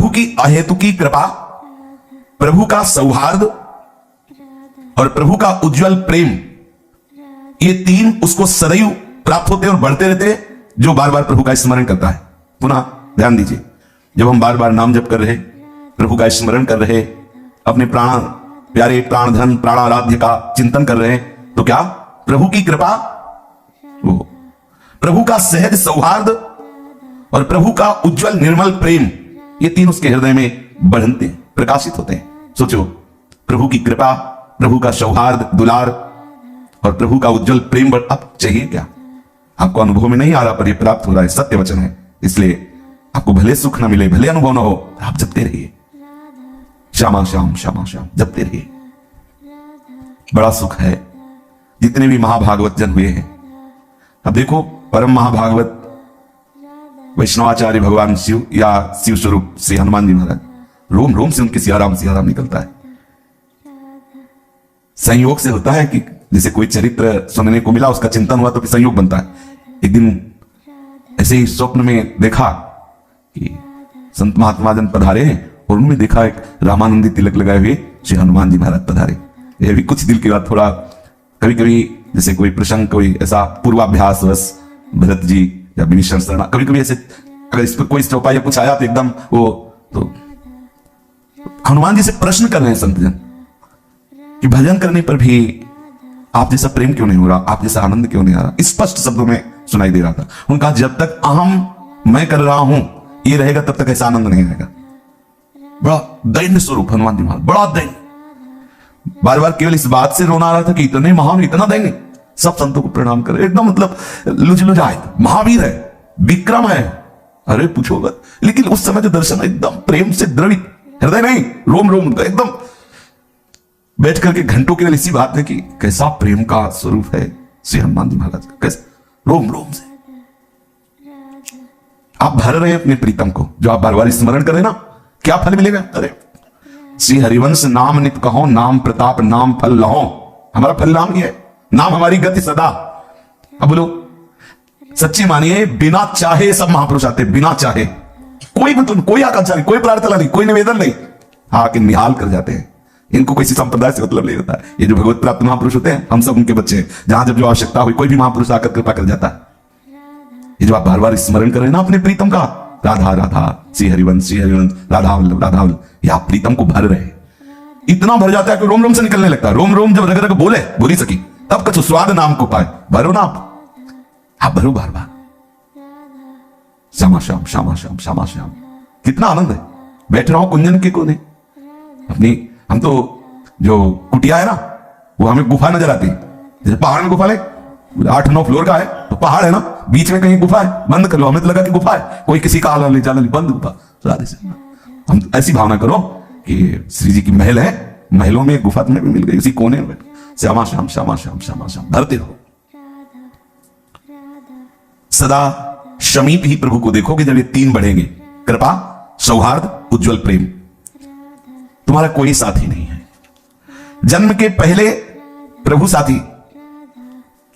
प्रभु की अहेतुकी कृपा, प्रभु का सौहार्द और प्रभु का उज्जवल प्रेम, ये तीन उसको सदैव प्राप्त होते और बढ़ते रहते जो बार बार प्रभु का स्मरण करता है। पुनः ध्यान दीजिए, जब हम बार बार नाम जप कर रहे, प्रभु का स्मरण कर रहे, अपने प्राण प्यारे प्राण धन प्राणाराध्य का चिंतन कर रहे, तो क्या प्रभु की कृपा, वो प्रभु का सहज सौहार्द और प्रभु का उज्जवल निर्मल प्रेम, ये तीन उसके हृदय में बढ़ते प्रकाशित होते हैं। सोचो, प्रभु की कृपा, प्रभु का सौहार्द दुलार और प्रभु का उज्जवल प्रेम, अब चाहिए क्या? आपको अनुभव में नहीं आ रहा, पर यह प्राप्त हो रहा है, सत्य वचन है। इसलिए आपको भले सुख ना मिले, भले अनुभव ना हो, आप जपते रहिए, श्यामा श्याम श्यामा श्याम जपते रहिए। बड़ा सुख है। जितने भी महाभागवत जन हुए हैं, अब देखो, परम महाभागवत वैष्णवाचार्य भगवान शिव या शिव स्वरूप श्री हनुमान जी महाराज, रोम रोम से उनके सियाराम सियाराम निकलता है। संयोग से होता है कि जैसे कोई चरित्र सुनने को मिला, उसका चिंतन हुआ तो फिर संयोग बनता है। एक दिन ऐसे ही स्वप्न में देखा कि संत महात्मा जन पधारे हैं और उनमें देखा एक रामानंदी तिलक लगाए हुए श्री हनुमान जी महाराज पधारे। यह भी कुछ दिल की बात, थोड़ा कभी कभी जैसे कोई प्रसंग, कोई ऐसा पूर्वाभ्यास बस भरत जी या विभीषण शर्मा, कभी कभी ऐसे अगर इस पर कोई चौपाई या कुछ आया तो एकदम वो, तो हनुमान जी से प्रश्न कर रहे हैं संत जन कि भजन करने पर भी आप जैसा प्रेम क्यों नहीं हो रहा, आप जैसा आनंद क्यों नहीं आ रहा? स्पष्ट शब्दों में सुनाई दे रहा था। उनका जब तक अहम मैं कर रहा हूं ये रहेगा, तब तक ऐसा आनंद नहीं आएगा। बड़ा दैन्य स्वरूप हनुमान जी महाराज, बड़ा दैन्य। बार बार केवल इस बात से रोना आ रहा था कि इतने महान, इतना दैन्य, सब संतों को प्रणाम कर, एकदम मतलब लुझलुझाए, महावीर है, विक्रम है, अरे पूछो मत। लेकिन उस समय जो दर्शन एकदम प्रेम से द्रवित, हृदय नहीं, रोम रोम एकदम बैठ करके घंटों केवल इसी बात में कि कैसा प्रेम का स्वरूप है श्री हनुमान जी महाराज, कैसे रोम रोम से आप भर रहे हैं अपने प्रीतम को, जो आप बार बार स्मरण करें ना, क्या फल मिलेगा? अरे श्री हरिवंश नाम नित कहो, नाम प्रताप नाम फल लहो। हमारा फल नाम ही है, नाम हमारी गति सदा। अब बोलो, सच्ची मानिए, बिना चाहे सब महापुरुष आते, बिना चाहे, कोई मतलब कोई आकांक्षा नहीं, कोई प्रार्थना नहीं, कोई निवेदन नहीं, आके निहाल कर जाते हैं। इनको किसी संप्रदाय से मतलब नहीं होता है। ये जो भगवत प्राप्त महापुरुष होते हैं, हम सब उनके बच्चे हैं। जहां जब जो आवश्यकता हुई, कोई भी महापुरुष आकर कृपा कर जाता है। ये जो आप बार बार स्मरण कर रहे हैं ना अपने प्रीतम का, राधा राधा श्री हरिवंश राधा वल्लभ राधा वल्लभ, ये आप प्रीतम को भर रहे हैं। इतना भर जाता है कि रोम रोम से निकलने लगता है। रोम रोम जब रग रग बोले, बोली सकी, तब कछु स्वाद नाम को पाए। भरो ना आप भरो बार बार, श्यामा श्याम श्यामा श्याम श्यामा श्याम। कितना आनंद है। बैठ रहा हूं कुंजन के कोने अपनी, हम तो जो कुटिया है ना, वो हमें गुफा नजर आती है। जैसे पहाड़ में गुफा ले, 8-9 फ्लोर का है तो पहाड़ है ना, बीच में कहीं गुफा है, बंद कर लो, हमें तो लगा कि गुफा है, कोई किसी का आला नहीं जाना नहीं, बंद गुफा। राधे से हम ऐसी भावना करो कि श्री जी की महल है, महलों में गुफा तुम्हें भी मिल गई, उसी कोने में श्यामा श्याम श्यामा श्याम श्यामा श्याम भरते रहो। सदा समीप ही प्रभु को देखोगे जब ये तीन बढ़ेंगे, कृपा सौहार्द उज्जवल प्रेम, तुम्हारा कोई साथी नहीं है। जन्म के पहले प्रभु साथी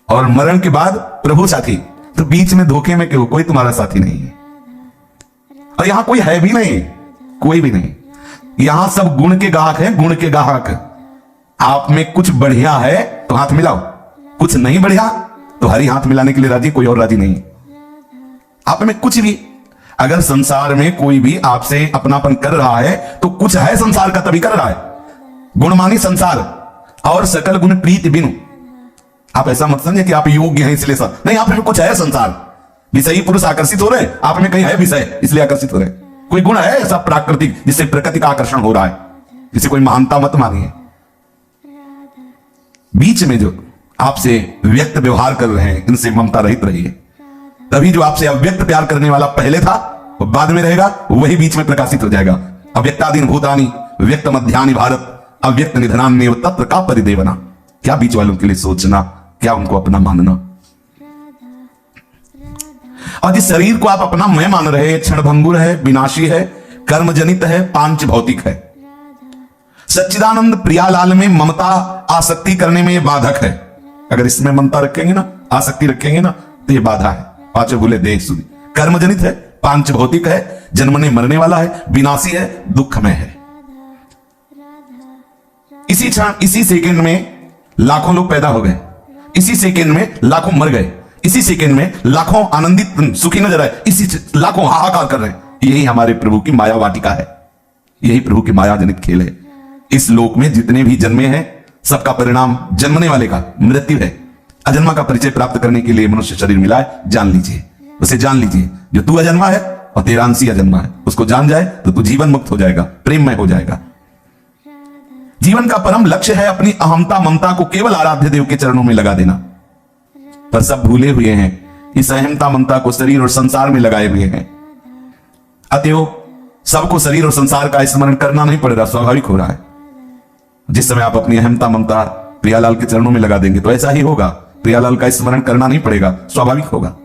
और मरण के बाद प्रभु साथी, तो बीच में धोखे में क्यों? कोई तुम्हारा साथी नहीं है। और यहां कोई है भी नहीं, कोई भी नहीं। यहां सब गुण के गाहक हैं, गुण के गाहक। आप में कुछ बढ़िया है तो हाथ मिलाओ, कुछ नहीं बढ़िया तो हरी हाथ मिलाने के लिए राजी, कोई और राजी नहीं। आप में कुछ भी, अगर संसार में कोई भी आपसे अपनापन कर रहा है तो कुछ है संसार का, तभी कर रहा है। गुणमानी संसार और सकल गुण प्रीति बिनु। आप ऐसा मत समझे कि आप योग्य हैं इसलिए सब नहीं, आप में कुछ है संसार। विषयी पुरुष आकर्षित हो रहे, आप में कहीं है विषय इसलिए आकर्षित हो रहे। कोई गुण है ऐसा प्राकृतिक जिससे प्रकृति का आकर्षण हो रहा है, जिसे कोई महानता मत मानिए। बीच में जो आपसे व्यक्त व्यवहार कर रहे हैं, इनसे ममता रहित रहिए। तभी जो आपसे अव्यक्त प्यार करने वाला पहले था वो बाद में रहेगा, वही बीच में प्रकाशित हो जाएगा। अव्यक्तादीन भूतानि व्यक्त मध्यानि भारत अव्यक्त निधनान्येव तत्र का परिदेवना। क्या बीच वालों के लिए सोचना, क्या उनको अपना मानना। और जिस शरीर को आप अपना मैं मान रहे हैं, क्षणभंगुर है, विनाशी है, कर्मजनित है, पांच भौतिक है। सच्चिदानंद प्रियालाल में ममता आसक्ति करने में यह बाधक है। अगर इसमें ममता रखेंगे ना, आसक्ति रखेंगे ना, तो यह बाधा है। पांचों भूले देह सुधी, कर्मजनित है, पांच भौतिक है, जन्मने मरने वाला है, विनाशी है, दुखमय है। इसी क्षण, इसी सेकंड में लाखों लोग पैदा हो गए, इसी सेकंड में लाखों मर गए, इसी सेकंड में लाखों आनंदित सुखी नजर आए, इसी लाखों हाहाकार कर रहे हैं। यही हमारे प्रभु की माया वाटिका है, यही प्रभु की माया जनित खेल है। इस लोक में जितने भी जन्मे हैं सबका परिणाम जन्मने वाले का मृत्यु है। अजन्मा का परिचय प्राप्त करने के लिए मनुष्य शरीर मिला है, जान लीजिए, उसे जान लीजिए। जो तू अजन्मा है और तेरा अंशी अजन्मा है, उसको जान जाए तो तू जीवन मुक्त हो जाएगा, प्रेममय हो जाएगा। जीवन का परम लक्ष्य है अपनी अहमता ममता को केवल आराध्य देव के चरणों में लगा देना, पर सब भूले हुए हैं इस अहमता ममता को शरीर और संसार में लगाए हुए हैं। अतएव सबको शरीर और संसार का स्मरण करना नहीं पड़ रहा, स्वाभाविक हो रहा है। जिस समय आप अपनी अहमता ममता प्रियालाल के चरणों में लगा देंगे तो ऐसा ही होगा, प्रियालाल का स्मरण करना नहीं पड़ेगा, स्वाभाविक होगा।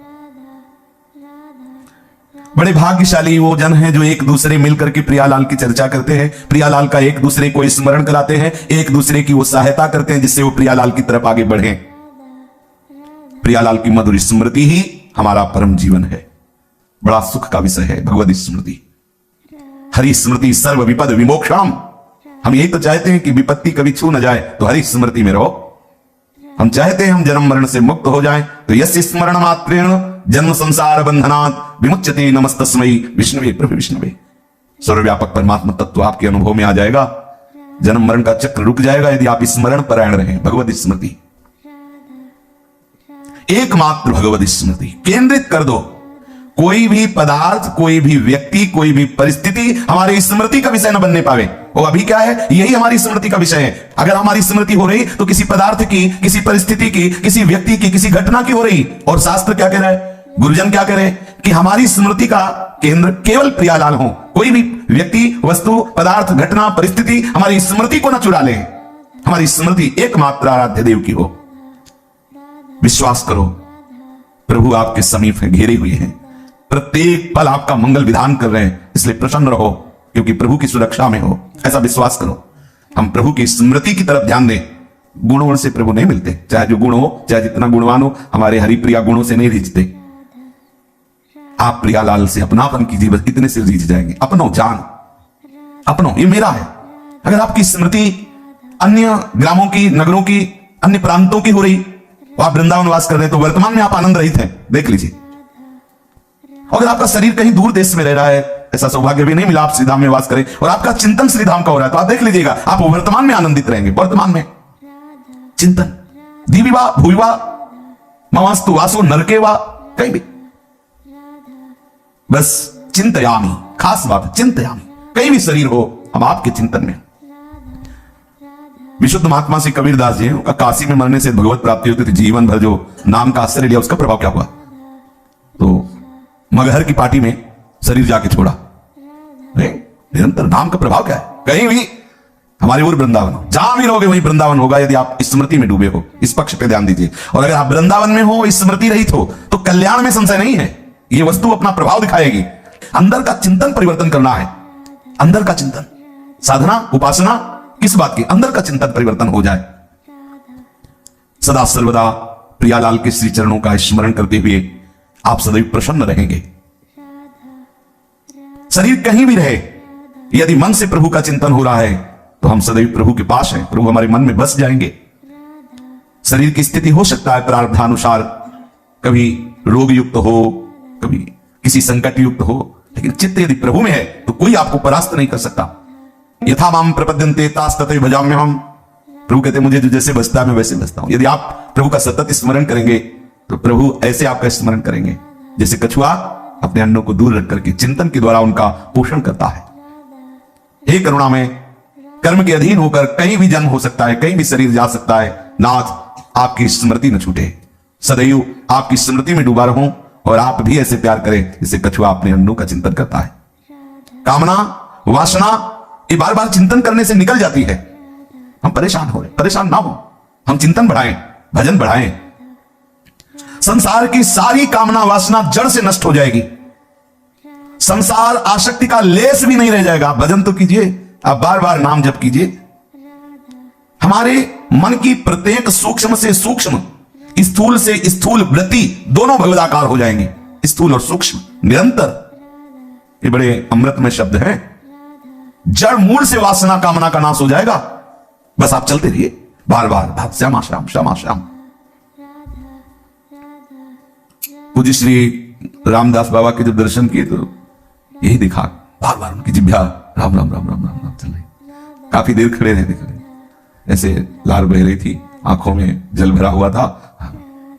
बड़े भाग्यशाली वो जन हैं जो एक दूसरे मिलकर के प्रियालाल की चर्चा करते हैं, प्रियालाल का एक दूसरे को स्मरण कराते हैं, एक दूसरे की वो सहायता करते हैं जिससे वो प्रियालाल की तरफ आगे बढ़े। प्रियालाल की मधुर स्मृति ही हमारा परम जीवन है, बड़ा सुख का विषय है भगवत स्मृति। हरि स्मृति सर्व विपद विमोक्षाम। हम यही तो चाहते हैं कि विपत्ति कभी छू न जाए, तो हरि स्मृति में रहो। हम चाहते हैं हम जन्म मरण से मुक्त हो जाएं, तो यस्य स्मरण मात्रेण जन्म संसार बंधनात् विमुच्यते नमस्तस्मै विष्णुवे प्रभु विष्णुवे। सर्वव्यापक परमात्मा तत्व आपके अनुभव में आ जाएगा, जन्म मरण का चक्र रुक जाएगा यदि आप स्मरण परायण रहे। भगवत स्मृति, एकमात्र भगवत स्मृति केंद्रित कर दो। कोई भी पदार्थ, कोई भी व्यक्ति, कोई भी परिस्थिति हमारी स्मृति का विषय न बनने पावे। वो अभी क्या है, यही हमारी स्मृति का विषय है। अगर हमारी स्मृति हो रही तो किसी पदार्थ की, किसी परिस्थिति की, किसी व्यक्ति की, किसी घटना की हो रही। और शास्त्र क्या कह रहा है, गुरुजन क्या कह रहे हैं कि हमारी स्मृति का केंद्र केवल प्रियालाल हो। कोई भी व्यक्ति, वस्तु, पदार्थ, घटना, परिस्थिति हमारी स्मृति को न चुरा ले। हमारी स्मृति एकमात्र आराध्य देव की हो। विश्वास करो, प्रभु आपके समीप है, घेरे हुए हैं, प्रत्येक पल आपका मंगल विधान कर रहे हैं। इसलिए प्रसन्न रहो क्योंकि प्रभु की सुरक्षा में हो, ऐसा विश्वास करो। हम प्रभु की स्मृति की तरफ ध्यान दें। गुणों से प्रभु नहीं मिलते, चाहे जो गुण हो, चाहे जितना गुणवान हो, हमारे हरिप्रिया गुणों से नहीं रिझते। आप प्रियालाल से अपनापन कीजिए, बस इतने से रिझ जाएंगे। अपनो जान, अपनो ये मेरा है। अगर आपकी स्मृति अन्य ग्रामों की, नगरों की, अन्य प्रांतों की हो रही, आप वृंदावन वास कर रहे हैं तो वर्तमान में आप आनंद रहित हैं, देख लीजिए। अगर आपका शरीर कहीं दूर देश में रह रहा है, ऐसा सौभाग्य भी नहीं मिला आप श्रीधाम में वास करें, और आपका चिंतन श्रीधाम का हो रहा है, तो आप देख लीजिएगा आप वर्तमान में आनंदित रहेंगे। वर्तमान में चिंतन, दिविवा भूविवा ममास्तु वासो नरके वा, कहीं भी बस चिंतयामी, खास बात चिंतयामी। कहीं भी शरीर हो, हम आपके चिंतन में। विशुद्ध महात्मा से कबीरदास जी, उनका काशी में मरने से भगवत प्राप्ति होती थी। जीवन भर जो नाम का आश्रय लिया उसका प्रभाव क्या हुआ, तो मगहर की पार्टी में शरीर जाके छोड़ा। निरंतर नाम का प्रभाव क्या है, कहीं भी हमारी ओर वृंदावन हो, जहां भी रहोगे वहीं वृंदावन होगा यदि आप स्मृति में डूबे हो। इस पक्ष पे ध्यान दीजिए। और अगर आप वृंदावन में हो, स्मृति रहित हो, तो कल्याण में संशय नहीं है। यह वस्तु अपना प्रभाव दिखाएगी। अंदर का चिंतन परिवर्तन करना है, अंदर का चिंतन, साधना, उपासना किस बात की, अंदर का चिंतन परिवर्तन हो जाए। सदा सर्वदा प्रियालाल के श्री चरणों का स्मरण करते हुए आप सदैव प्रसन्न रहेंगे। शरीर कहीं भी रहे, यदि मन से प्रभु का चिंतन हो रहा है तो हम सदैव प्रभु के पास हैं, प्रभु हमारे मन में बस जाएंगे। शरीर की स्थिति हो सकता है प्रारब्धानुसार, कभी रोग युक्त हो, कभी किसी संकट युक्त हो, लेकिन चित्त यदि प्रभु में है तो कोई आपको परास्त नहीं कर सकता। यथा माम प्रपद्यन्ते तास्ततैव भजाम्यहम्। प्रभु कहते मुझे जो जैसे बसता है मैं वैसे बसता हूं। यदि आप प्रभु का सतत स्मरण करेंगे तो प्रभु ऐसे आपका स्मरण करेंगे जैसे कछुआ अपने अन्नों को दूर रख करके चिंतन के द्वारा उनका पोषण करता है। हे करुणा में कर्म के अधीन होकर कहीं भी जन्म हो सकता है, कहीं भी शरीर जा सकता है। नाथ आपकी स्मृति न छूटे, सदैव आपकी स्मृति में डूबा रहूं और आप भी ऐसे प्यार करें जैसे कछुआ अपने अन्नों का चिंतन करता है। कामना, वासना ये बार बार चिंतन करने से निकल जाती है। हम परेशान हो रहे, परेशान ना हो, हम चिंतन बढ़ाएं, भजन बढ़ाएं। संसार की सारी कामना वासना जड़ से नष्ट हो जाएगी। संसार आसक्ति का लेस भी नहीं रह जाएगा। भजन तो कीजिए, आप बार बार नाम जप कीजिए। हमारे मन की प्रत्येक सूक्ष्म से सूक्ष्म, स्थूल से स्थूल वृत्ति दोनों भगवदाकार हो जाएंगे। स्थूल और सूक्ष्म निरंतर ये बड़े अमृतमय शब्द हैं। जड़ मूल से वासना कामना का नाश हो जाएगा। बस आप चलते रहिए बार बार श्यामा श्याम श्यामा श्याम। पूज्य श्री रामदास बाबा के जब दर्शन किए तो यही दिखा, बार बार उनकी जिभ्या राम राम राम राम राम राम चल रही। काफी देर खड़े रहे, देख रहे, ऐसे लार बह रही थी, आंखों में जल भरा हुआ था।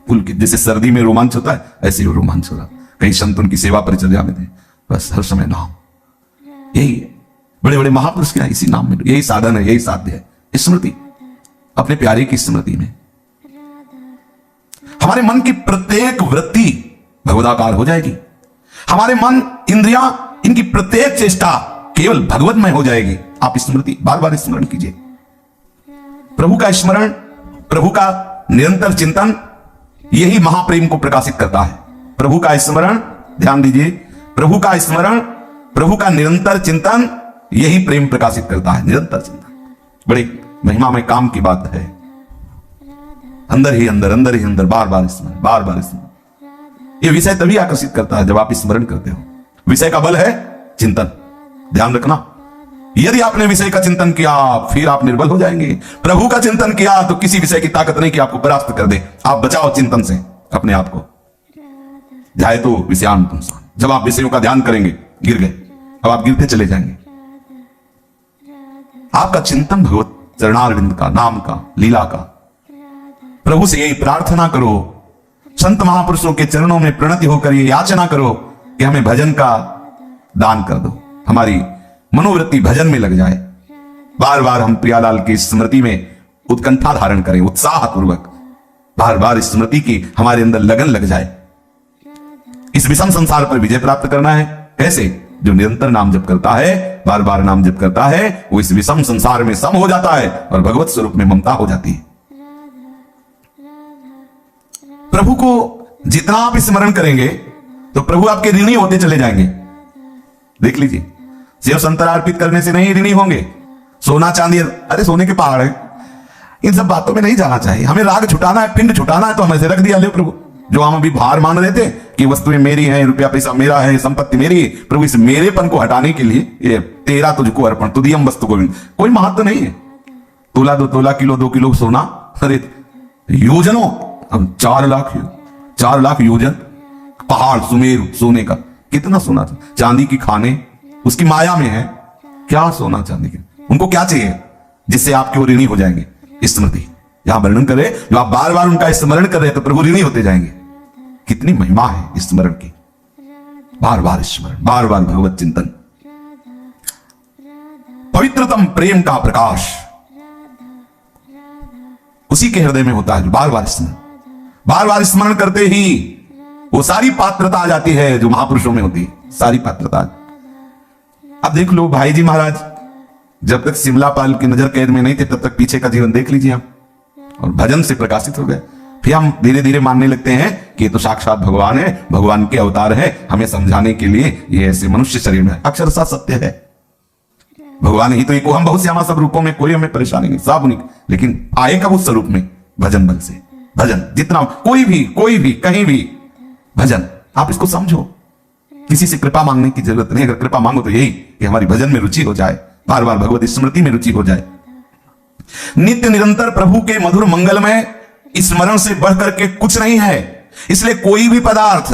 पुलकित, जैसे सर्दी में रोमांच होता है ऐसे ही रोमांच हो रहा। कई संत उनकी सेवा परिचर्या में थे, बस हर समय नाम। यही है बड़े बड़े महापुरुष क्या, इसी नाम में, यही साधन है, यही साध्य है। स्मृति, अपने प्यारे की स्मृति में हमारे मन की प्रत्येक वृत्ति भगवदाकार हो जाएगी। हमारे मन, इंद्रियां, इनकी प्रत्येक चेष्टा केवल भगवतमय हो जाएगी। आप स्मृति बार बार स्मरण कीजिए। प्रभु का स्मरण, प्रभु का निरंतर चिंतन, यही महाप्रेम को प्रकाशित करता है। प्रभु का स्मरण, ध्यान दीजिए, प्रभु का स्मरण, प्रभु का निरंतर चिंतन, यही प्रेम प्रकाशित करता है। निरंतर चिंतन बड़ी महिमा में काम की बात है। अंदर ही अंदर, अंदर ही अंदर, बार बार स्मरण, बार बार स्मरण। यह विषय तभी आकर्षित करता है जब आप स्मरण करते हो। विषय का बल है चिंतन, ध्यान रखना। यदि आपने विषय का चिंतन किया फिर आप निर्बल हो जाएंगे। प्रभु का चिंतन किया तो किसी विषय की ताकत नहीं कि आपको परास्त कर दे। आप बचाओ चिंतन से अपने आप को। ध्याय तो विषयान पुंसान, जब आप विषयों का ध्यान करेंगे गिर गए, अब आप गिरते चले जाएंगे। आपका चिंतन भगवत चरणारविंद का, नाम का, लीला का। प्रभु से यही प्रार्थना करो, संत महापुरुषों के चरणों में प्रणति होकर ये याचना करो कि हमें भजन का दान कर दो, हमारी मनोवृत्ति भजन में लग जाए। बार बार हम प्रियालाल की स्मृति में उत्कंठा धारण करें, उत्साह पूर्वक बार बार स्मृति की हमारे अंदर लगन लग जाए। इस विषम संसार पर विजय प्राप्त करना है। कैसे? जो निरंतर नाम जप करता है, बार बार नाम जप करता है, वो इस विषम संसार में सम हो जाता है और भगवत स्वरूप में ममता हो जाती है। प्रभु को जितना आप स्मरण करेंगे तो प्रभु आपके ऋणी होते चले जाएंगे। देख लीजिए, सेव संतरा अर्पित करने से नहीं ऋणी होंगे। सोना चांदी, अरे सोने के पहाड़ है, इन सब बातों में नहीं जाना चाहिए। हमें राग छुटाना है, पिंड छुटाना है, तो हमें से रख दिया ले प्रभु। जो हम अभी भार मान रहे थे कि वस्तुएं मेरी हैं, रुपया पैसा मेरा है, संपत्ति मेरी है, प्रभु इस मेरेपन को हटाने के लिए ये तेरा तुझको अर्पण, तुदियम वस्तु गोविंद। कोई महत्व नहीं है। तोला 2 तोला, किलो 2 किलो सोना, अरे योजनों, अब 4 लाख योजन पहाड़ सुमेरु सोने का, कितना सोना था। चांदी की खाने उसकी माया में है। क्या सोना चांदी के, उनको क्या चाहिए जिससे आपके वो ऋणी हो जाएंगे। स्मृति यहां वर्णन करे, जो आप बार बार उनका स्मरण कर रहे हैं तो प्रभु ऋणी होते जाएंगे। कितनी महिमा है स्मरण की। बार बार स्मरण, बार बार भगवत चिंतन। पवित्रतम प्रेम का प्रकाश उसी के हृदय में होता है जो बार बार स्मरण करते ही वो सारी पात्रता आ जाती है जो महापुरुषों में होती है। सारी पात्रता। अब देख लो भाई जी महाराज जब तक शिमलापाल की नजर कैद में नहीं थे तब तक पीछे का जीवन देख लीजिए आप, और भजन से प्रकाशित हो गए। फिर हम धीरे धीरे मानने लगते हैं कि ये तो साक्षात भगवान है, भगवान के अवतार है, हमें समझाने के लिए ये ऐसे मनुष्य शरीर में। अक्षरशः सत्य है, भगवान ही तो एक, हम बहुत से हमारे सब रूपों में, कोई हमें परेशानी नहीं, सब उन्हीं, लेकिन आएगा उस स्वरूप में भजन बल से। भजन जितना, कोई भी कहीं भी भजन, आप इसको समझो। किसी से कृपा मांगने की जरूरत नहीं। अगर कृपा मांगो तो यही कि हमारी भजन में रुचि हो जाए, बार बार भगवत स्मृति में रुचि हो जाए। नित्य निरंतर प्रभु के मधुर मंगल में स्मरण से बढ़कर के कुछ नहीं है। इसलिए कोई भी पदार्थ,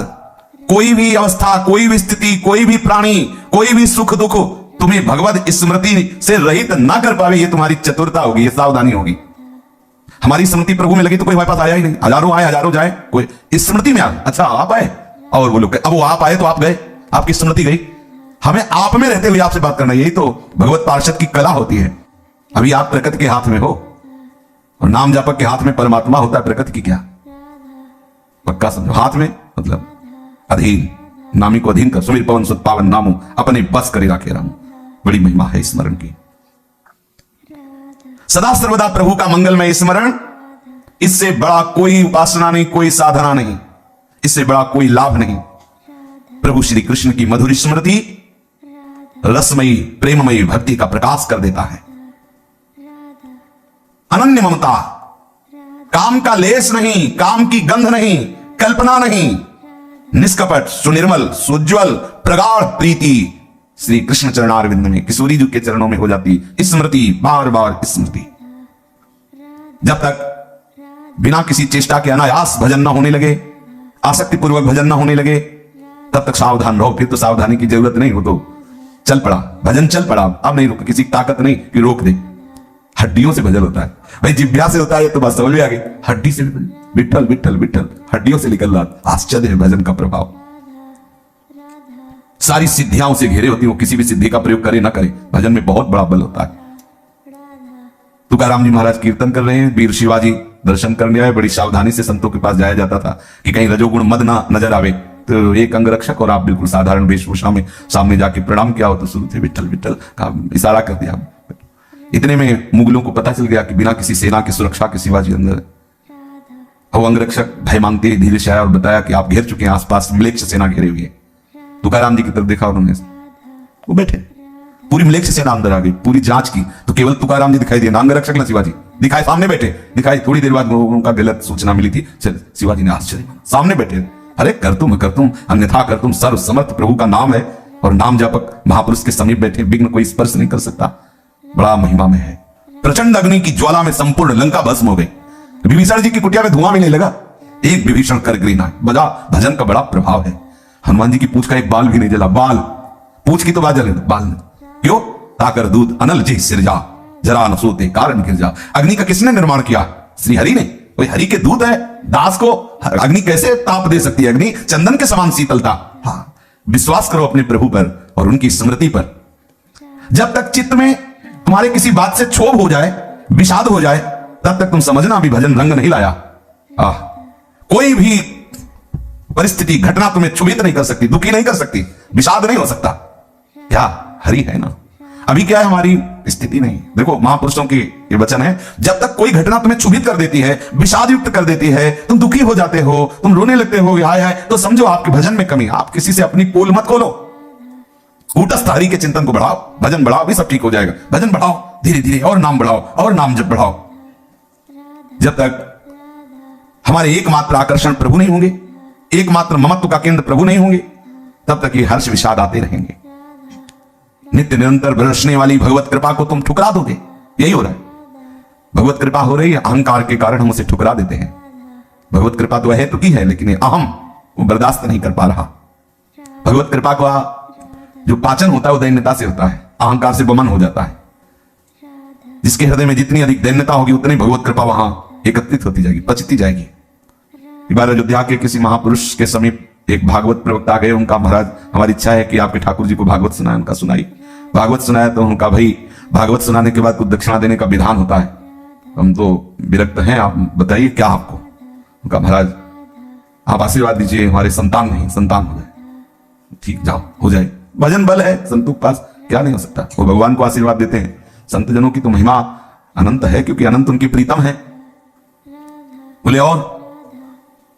कोई भी अवस्था, कोई भी स्थिति, कोई भी प्राणी, कोई भी सुख दुख तुम्हें भगवत स्मृति से रहित ना कर पावे। ये तुम्हारी चतुरता होगी, ये सावधानी होगी। हमारी स्मृति प्रभु में लगी तो कोई हमारे पास आया ही नहीं। हजारों आए, हजारों जाए, कोई स्मृति में आ, अच्छा आप आए और वो लोग, अब वो आप आए तो आप गए, आपकी स्मृति गई। हमें आप में रहते हुए आपसे बात करना, यही तो भगवत पार्षद की कला होती है। अभी आप प्रकृति के हाथ में हो और नाम जापक के हाथ में परमात्मा होता है। प्रकृति की क्या, पक्का समझो। हाथ में मतलब अधीन, नामी को अधीन कर। सुमिर पवन सुत पावन नामो, अपने बस करे राखे राम। बड़ी महिमा है स्मरण की। सदा सर्वदा प्रभु का मंगलमय स्मरण, इससे बड़ा कोई उपासना नहीं, कोई साधना नहीं, इससे बड़ा कोई लाभ नहीं। प्रभु श्री कृष्ण की मधुर स्मृति रसमयी प्रेममयी भक्ति का प्रकाश कर देता है। अनन्य ममता, काम का लेस नहीं, काम की गंध नहीं, कल्पना नहीं, निष्कपट, सुनिर्मल, सुज्ज्वल, प्रगाढ़ प्रीति, श्री कृष्ण चरणारविंद में, किशोरी जी के चरणों में हो जाती स्मृति, बार बार स्मृति। जब तक बिना किसी चेष्टा के अनायास भजन न होने लगे, आसक्ति पूर्वक भजन न होने लगे, तब तक सावधान रहो। फिर तो सावधानी की जरूरत नहीं हो, तो चल पड़ा भजन, चल पड़ा, अब नहीं रुक, किसी की ताकत नहीं कि रोक दे। हड्डियों से भजन होता है भाई, जिब्या से होता है तो बस समझ में आ गई, हड्डी से विठल विठल विठल, हड्डियों से निकल रहा। आश्चर्य है भजन का प्रभाव। सारी सिद्धियां उसे घेरे होती, वो किसी भी सिद्धि का प्रयोग करे ना करे, भजन में बहुत बड़ा बल होता है। तुकाराम जी महाराज कीर्तन कर रहे हैं, वीर शिवाजी दर्शन करने आए। बड़ी सावधानी से संतों के पास जाया जाता था कि कहीं रजोगुण मद ना नजर आवे। तो एक अंगरक्षक और आप बिल्कुल साधारण वेशभूषा में सामने जाके प्रणाम किया हो, तो शुरू से विठल विठल का इशारा कर दिया। इतने में मुगलों को पता चल गया कि बिना किसी सेना की सुरक्षा के शिवाजी अंदर। वो अंगरक्षक भय मांगते धीरे से आया और बताया कि आप घेर चुके हैं, आसपास मिलेक्ष सेना घेरे हुई है। तुकाराम जी की तरफ देखा उन्होंने, वो बैठे, पूरी मिलेक्ष सेना अंदर आ गई। पूरी जांच की तो केवल तुकाराम जी दिखाई दिए, अंगरक्षक ना शिवाजी दिखाए, सामने बैठे दिखाई। थोड़ी देर बाद उनका गलत सूचना मिली थी। शिवाजी ने आश्चर्य, सामने बैठे, अरे कर तुम अन्यथा कर तुम, सर्व समर्थ प्रभु का नाम है और नाम जापक महापुरुष के समीप बैठे, विघ्न कोई स्पर्श नहीं कर सकता। बड़ा महिमा में है। प्रचंड अग्नि की ज्वाला में संपूर्ण लंका भस्म हो गई। विभीषण जी की कुटिया में धुआं मिलने लगा। एक विभीषण कर गिरी ना, बजा भजन का बड़ा प्रभाव है। हनुमान जी की पूंछ का एक बाल भी नहीं जला, बाल पूंछ की तो बात जले, बाल नहीं। क्यों? ताकर दूध अनल जी सिरजा, जरा न सोते कारण गिर जा। अग्नि का किसने निर्माण किया? श्री हरि ने। कोई हरि के दूत है, दास को अग्नि कैसे ताप दे सकती है? अग्नि चंदन के समान शीतलता। हाँ, विश्वास करो अपने प्रभु पर और उनकी स्मृति पर। जब तक चित्त में तुम्हारे किसी बात से क्षोभ हो जाए, विषाद हो जाए, तब तक तुम समझना अभी भजन रंग नहीं लाया। कोई भी परिस्थिति घटना तुम्हें क्षुभित नहीं कर सकती, दुखी नहीं कर सकती, विषाद नहीं हो सकता। क्या हरि है ना। अभी क्या है हमारी स्थिति नहीं। देखो महापुरुषों की ये वचन है, जब तक कोई घटना तुम्हें क्षुभित कर देती है, विषाद युक्त कर देती है, तुम दुखी हो जाते हो, तुम रोने लगते हो, हाय हाय, तो समझो आपके भजन में कमी। आप किसी से अपनी पोल मत खोलो, कूटस्थ हरि के चिंतन को बढ़ाओ, भजन बढ़ाओ, भी सब ठीक हो जाएगा। भजन बढ़ाओ धीरे धीरे, और नाम बढ़ाओ और नाम जब बढ़ाओ। जब तक हमारे एकमात्र आकर्षण प्रभु नहीं होंगे, एकमात्र ममत्व का केंद्र प्रभु नहीं होंगे, तब तक ये हर्ष विषाद आते रहेंगे। नित्य निरंतर बरसने वाली भगवत कृपा को तुम ठुकरा दोगे। यही हो रहा है। भगवत कृपा हो रही है, अहंकार के कारण हम उसे ठुकरा देते हैं। भगवत कृपा तो है तो की है, लेकिन अहम वो बर्दाश्त नहीं कर पा रहा। भगवत कृपा का जो पाचन होता है वो दैन्यता से होता है, अहंकार से बमन हो जाता है। जिसके हृदय में जितनी अधिक दैन्यता होगी, उतनी भगवत कृपा वहां एकत्रित होती जाएगी, पचती जाएगी। एक बार अयोध्या के किसी महापुरुष के समीप एक भागवत प्रवक्ता गए। उनका, महाराज हमारी इच्छा है कि आपके ठाकुर जी को भागवत सुनाए। उनका सुनाई, भागवत सुनाया तो उनका, भाई भागवत सुनाने के बाद कुछ दक्षिणा देने का विधान होता है, हम तो विरक्त हैं, आप बताइए क्या आपको। उनका, महाराज आप आशीर्वाद दीजिए, हमारे संतान नहीं, संतान हो जाए। ठीक, जाओ हो जाए। भजन बल है, संतों के पास क्या नहीं हो सकता। वो भगवान को आशीर्वाद देते हैं। संत जनों की तो महिमा अनंत है, क्योंकि अनंत उनकी प्रीतम है। बोले और?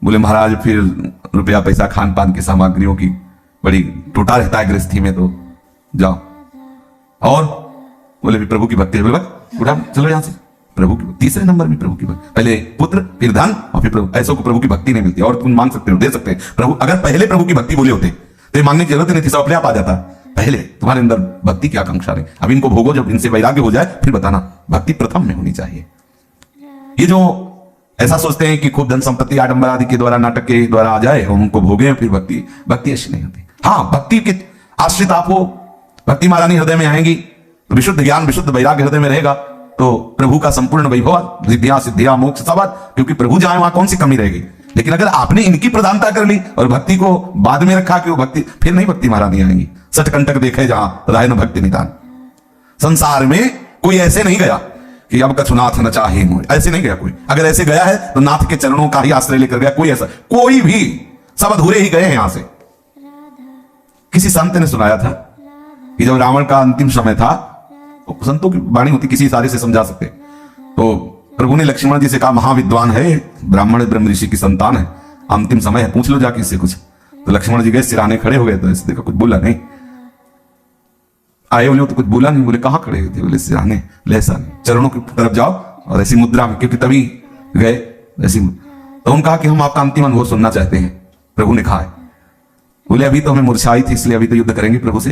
बोले महाराज फिर रुपया पैसा खान पान की सामग्रियों की बड़ी टूटा रहता है गृहस्थी में, तो जाओ। और? बोले भी प्रभु की भक्ति है। बोले उठा चलो यहां से। प्रभु की तीसरे नंबर में प्रभु की भक्ति, पहले पुत्र फिर धन और फिर प्रभु। ऐसों को प्रभु की भक्ति नहीं मिलती। और तुम मांग सकते हो, दे सकते हैं प्रभु। अगर पहले प्रभु की भक्ति बोले होते तो ये मांगने की जरूरत नहीं थी, सब अपने आप आ जाता। पहले तुम्हारे अंदर भक्ति की आकांक्षा नहीं। अब इनको भोगो, जब इनसे वैराग्य हो जाए फिर बताना। भक्ति प्रथम में होनी चाहिए। ये जो ऐसा सोचते हैं कि खूब धन संपत्ति आडंबर आदि के द्वारा, नाटक के द्वारा आ जाए और उनको भोगे फिर भक्ति, भक्ति ऐसी नहीं होती। हाँ, भक्ति के आश्रित आप हो, भक्ति महारानी हृदय में आएंगी तो विशुद्ध ज्ञान विशुद्ध वैराग्य हृदय में रहेगा, तो प्रभु का संपूर्ण वैभव, रिद्धियां सिद्धियां मोक्ष सब, क्योंकि प्रभु जाए वहां कौन सी कमी रहेगी। लेकिन अगर आपने इनकी प्रधानता कर ली और भक्ति को बाद में रखा कि वो भक्ति, फिर नहीं भक्ति महारानी आएंगी। सटकंटक देखे जहां राय न भक्ति निदान। संसार में कोई ऐसे नहीं गया कि अब कछुनाथ न चाहे मोय, ऐसे नहीं गया कोई। अगर ऐसे गया है तो नाथ के चरणों का ही आश्रय लेकर गया। कोई ऐसा, कोई भी, सब अधूरे ही गए हैं यहां से। किसी संत ने सुनाया था कि जब रावण का अंतिम समय था, तो संतों की वाणी होती, किसी इशारे से समझा सकते, तो प्रभु ने लक्ष्मण जी से कहा, महाविद्वान है, ब्राह्मण ब्रह्म ऋषि की संतान है, अंतिम समय है, पूछ लो जाके इससे कुछ। तो लक्ष्मण जी गए, सिराने खड़े हो गए, तो ऐसे देखा, कुछ बोला नहीं। आए बोले तो कुछ बोला नहीं। बोले कहां खड़े थे? बोले सिराने, लहसा चरणों की तरफ जाओ और ऐसी मुद्रा में, क्योंकि तभी गए ऐसी। तो उन्होंने कहा कि हम आपका अंतिम अनुभव सुनना चाहते हैं। प्रभु ने कहा है। बोले अभी तो हमें मूर्छा आई थी, इसलिए अभी तो युद्ध करेंगे प्रभु से।